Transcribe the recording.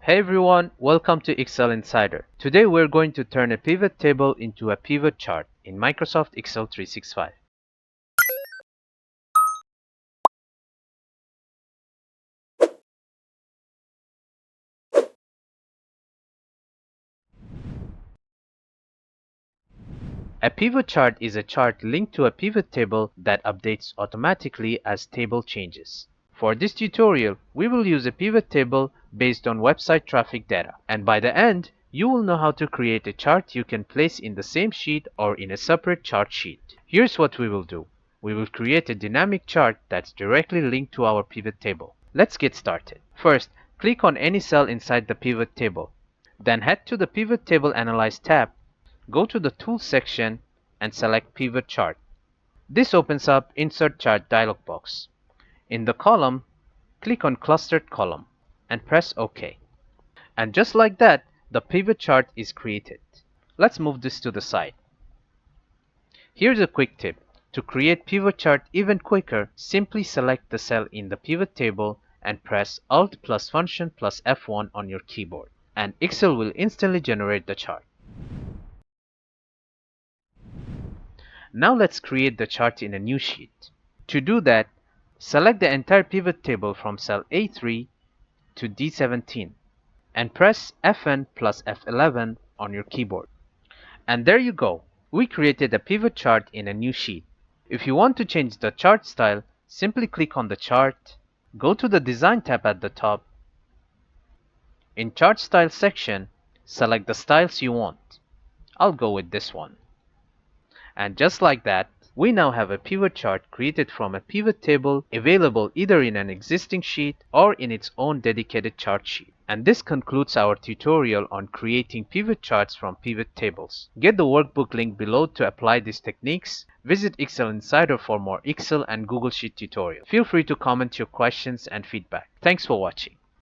Hey everyone, welcome to Excel Insider. Today we're going to turn a pivot table into a pivot chart in Microsoft Excel 365. A pivot chart is a chart linked to a pivot table that updates automatically as table changes. For this tutorial, we will use a pivot table based on website traffic data, and by the end, you will know how to create a chart you can place in the same sheet or in a separate chart sheet. Here's what we will do. We will create a dynamic chart that's directly linked to our pivot table. Let's get started. First, click on any cell inside the pivot table. Then head to the Pivot Table Analyze tab. Go to the Tools section and select Pivot Chart. This opens up Insert Chart dialog box. In the column, click on Clustered Column and press OK. And just like that, the pivot chart is created. Let's move this to the side. Here's a quick tip. To create pivot chart even quicker, simply select the cell in the pivot table and press Alt plus Function plus F1 on your keyboard, and Excel will instantly generate the chart. Now let's create the chart in a new sheet. To do that, select the entire pivot table from cell A3 to D17 and press Fn plus F11 on your keyboard. And there you go. We created a pivot chart in a new sheet. If you want to change the chart style, simply click on the chart, go to the Design tab at the top. In Chart Style section, select the styles you want. I'll go with this one. And just like that, we now have a pivot chart created from a pivot table available either in an existing sheet or in its own dedicated chart sheet. And this concludes our tutorial on creating pivot charts from pivot tables. Get the workbook link below to apply these techniques. Visit Excel Insider for more Excel and Google Sheet tutorials. Feel free to comment your questions and feedback. Thanks for watching.